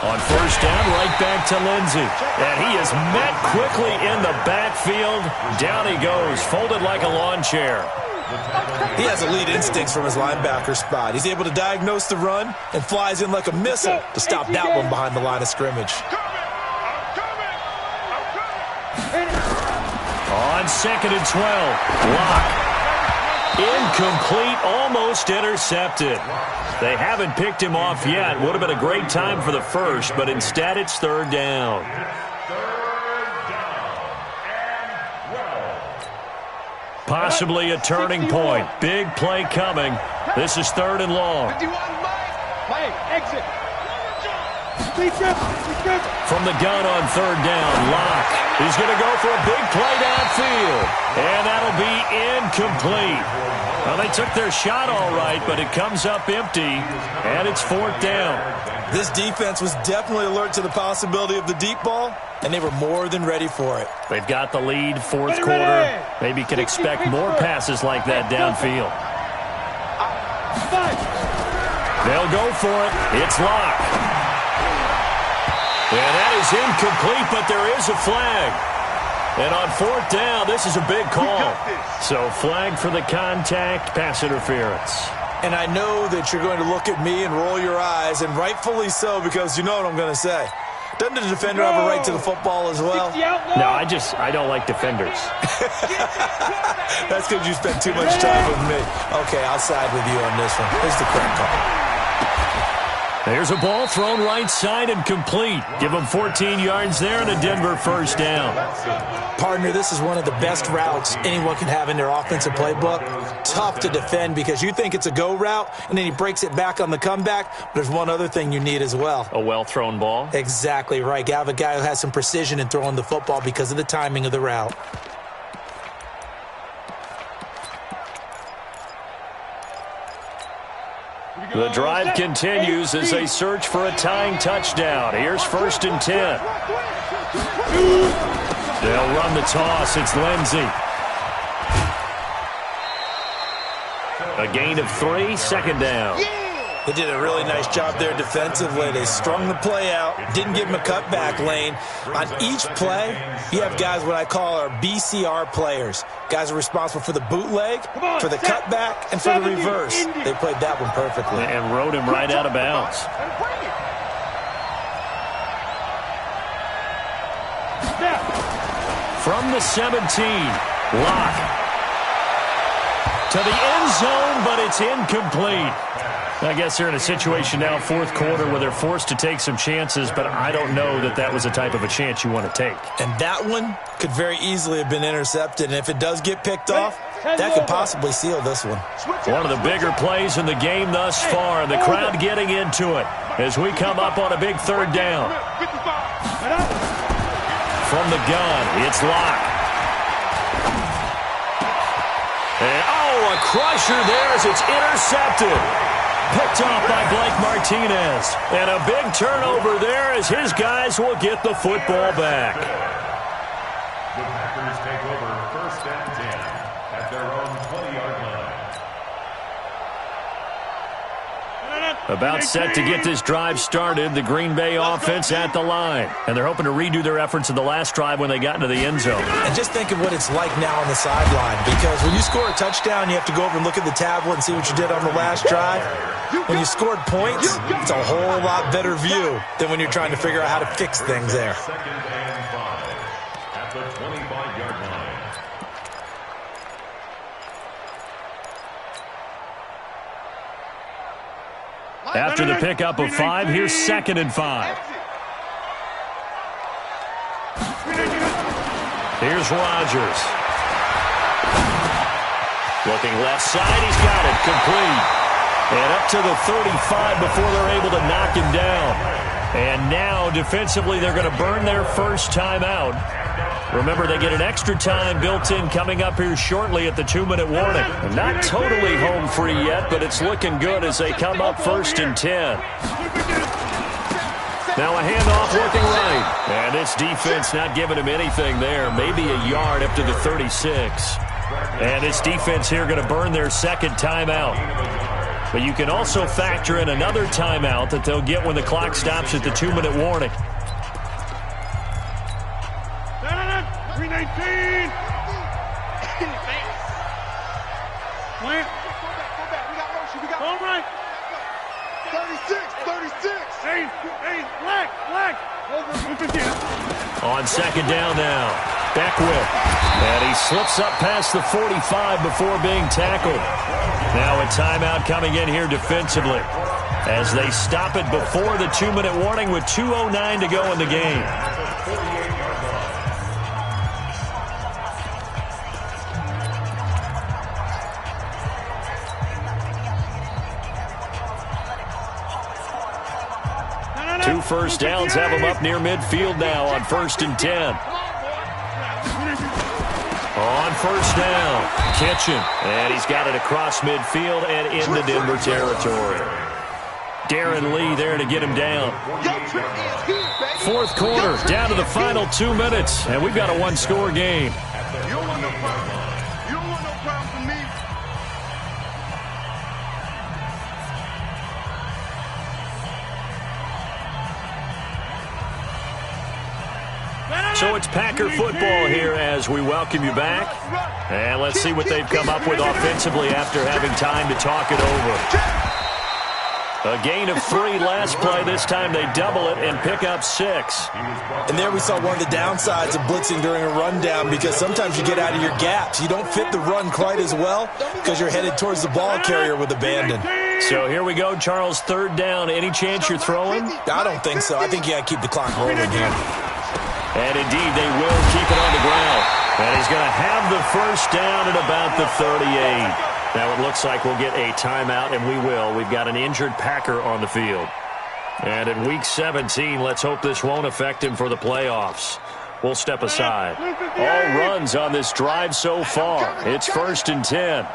On first down, right back to Lindsey. And he is met quickly in the backfield. Down he goes, folded like a lawn chair. He has elite instincts from his linebacker spot. He's able to diagnose the run and flies in like a missile to stop that one behind the line of scrimmage. On 2nd and 12, Locke. Incomplete, almost intercepted. They haven't picked him off yet. Would have been a great time for the first, but instead it's 3rd down. Possibly a turning point. Big play coming. This is 3rd and long. Exit. From the gun on 3rd down, Locke. He's going to go for a big play downfield. And that'll be incomplete. Well, they took their shot all right, but it comes up empty, and it's 4th down. This defense was definitely alert to the possibility of the deep ball, and they were more than ready for it. They've got the lead, 4th quarter. Maybe can expect more passes like that downfield. They'll go for it. It's Locke. And that is incomplete, but there is a flag. And on 4th down, this is a big call. So flag for the contact, pass interference. And I know that you're going to look at me and roll your eyes, and rightfully so, because you know what I'm going to say. Doesn't the defender have a right to the football as well? No, I don't like defenders. That's because you spent too much time with me. Okay, I'll side with you on this one. Here's the correct call. There's a ball thrown right side and complete. Give them 14 yards there and a Denver first down. Partner, this is one of the best routes anyone can have in their offensive playbook. Tough to defend because you think it's a go route, and then he breaks it back on the comeback. But there's one other thing you need as well. A well-thrown ball? Exactly right. You have a guy who has some precision in throwing the football because of the timing of the route. The drive continues as they search for a tying touchdown. Here's 1st and 10. They'll run the toss. It's Lindsey. A gain of 3, 2nd down. They did a really nice job there defensively. They strung the play out, didn't give him a cutback lane. On each play, you have guys what I call our BCR players. Guys are responsible for the bootleg, for the cutback, and for the reverse. They played that one perfectly. And rode him right out of bounds. From the 17, Locke. To the end zone, but it's incomplete. I guess they're in a situation now, 4th quarter, where they're forced to take some chances, but I don't know that that was the type of a chance you want to take. And that one could very easily have been intercepted, and if it does get picked off, that could possibly seal this one. One of the bigger plays in the game thus far, and the crowd getting into it as we come up on a bbig 3rd down. From the gun, it's Locke. And, a crusher there as it's intercepted. Picked off by Blake Martinez. And a big turnover there as his guys will get the football back. The Packers take over 1st and 10 at their own 20-yard line. About set to get this drive started, the Green Bay offense at the line. And they're hoping to redo their efforts in the last drive when they got into the end zone. And just think of what it's like now on the sideline, because when you score a touchdown, you have to go over and look at the tablet and see what you did on the last drive. When you scored points, it's a whole lot better view than when you're trying to figure out how to fix things there. 2nd and 5 at the 25-yard line. After the pickup of 5, here's 2nd and 5. Here's Rodgers. Looking left side, he's got it, complete. And up to the 35 before they're able to knock him down. And now, defensively, they're going to burn their first timeout. Remember, they get an extra time built in coming up here shortly at the 2-minute warning. Not totally home free yet, but it's looking good as they come up 1st and 10. Now a handoff working right. And this defense not giving him anything there. Maybe a yard up to the 36. And this defense here going to burn their second timeout. But you can also factor in another timeout that they'll get when the clock stops at the 2-minute warning. 319. Plant. We got all right. 36. Hey, black. On second down now. Beckwith. And he slips up past the 45 before being tackled. Now a timeout coming in here defensively as they stop it before the 2-minute warning with 2:09 to go in the game. Two first downs have them up near midfield now on 1st and 10. On first down, Kitchen. And he's got it across midfield and into Denver territory. Darren Lee there to get him down. 4th quarter, down to the final 2 minutes. And we've got a one-score game. You don't want no problem. You don't want no problem from me. So it's Packer football here as we welcome you back. And let's see what they've come up with offensively after having time to talk it over. A gain of 3 last play. This time they double it and pick up 6. And there we saw one of the downsides of blitzing during a rundown, because sometimes you get out of your gaps. You don't fit the run quite as well because you're headed towards the ball carrier with abandon. So here we go, Charles, 3rd down. Any chance you're throwing? I don't think so. I think you got to keep the clock rolling here. And indeed, they will keep it on the ground. And he's going to have the first down at about the 38. Now it looks like we'll get a timeout, and we will. We've got an injured Packer on the field. And in Week 17, let's hope this won't affect him for the playoffs. We'll step aside. All runs on this drive so far. It's 1st and 10.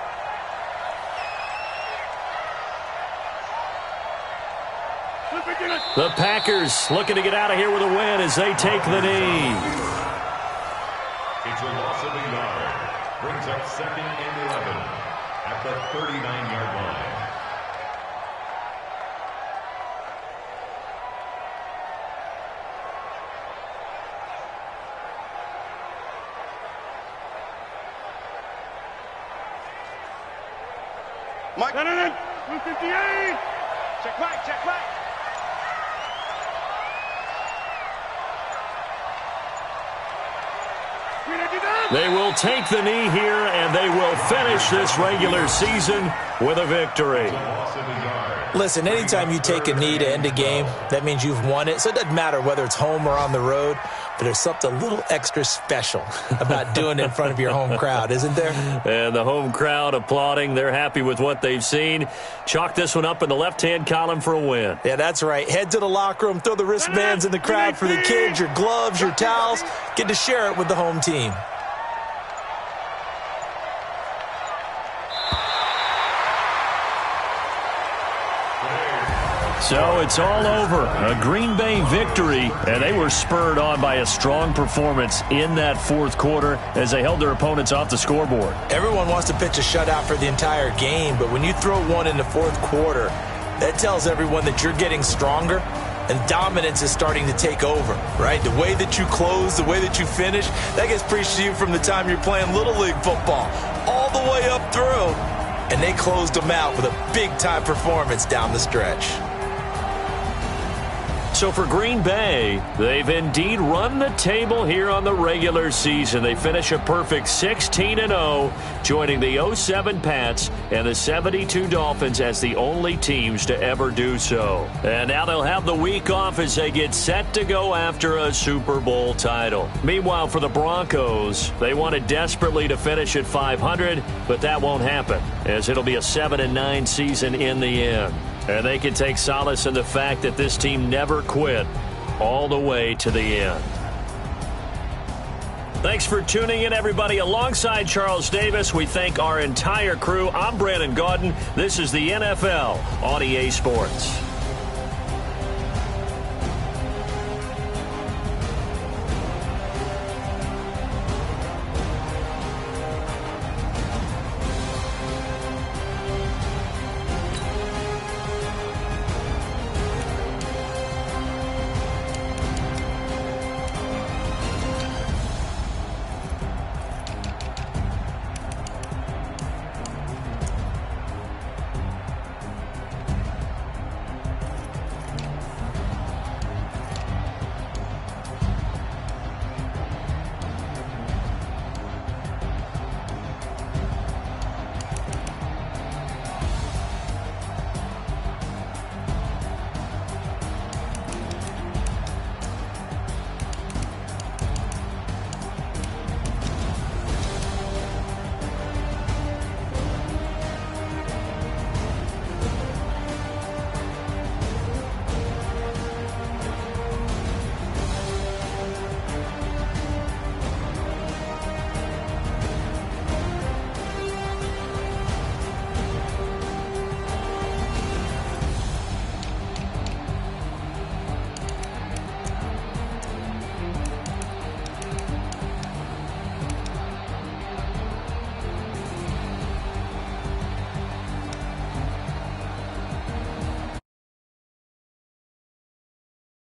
The Packers looking to get out of here with a win as they take the knee. It's a loss of a yard. Brings up 2nd and 11 at the 39-yard line. Mike. 258. Check right. They will take the knee here, and they will finish this regular season with a victory. Listen, anytime you take a knee to end a game, that means you've won it. So it doesn't matter whether it's home or on the road, but there's something a little extra special about doing it in front of your home crowd, isn't there? And the home crowd applauding. They're happy with what they've seen. Chalk this one up in the left-hand column for a win. Yeah, that's right. Head to the locker room, throw the wristbands in the crowd for the kids, your gloves, your towels. Get to share it with the home team. So it's all over. A Green Bay victory, and they were spurred on by a strong performance in that 4th quarter as they held their opponents off the scoreboard. Everyone wants to pitch a shutout for the entire game, but when you throw one in the 4th quarter, that tells everyone that you're getting stronger and dominance is starting to take over, right? The way that you close, the way that you finish, that gets preached to you from the time you're playing Little League football all the way up through, and they closed them out with a big-time performance down the stretch. So for Green Bay, they've indeed run the table here on the regular season. They finish a perfect 16-0, joining the 07 Pats and the 72 Dolphins as the only teams to ever do so. And now they'll have the week off as they get set to go after a Super Bowl title. Meanwhile, for the Broncos, they wanted desperately to finish at 500, but that won't happen, as it'll be a 7-9 season in the end. And they can take solace in the fact that this team never quit all the way to the end. Thanks for tuning in, everybody. Alongside Charles Davis, we thank our entire crew. I'm Brandon Gaudin. This is the NFL on EA Sports.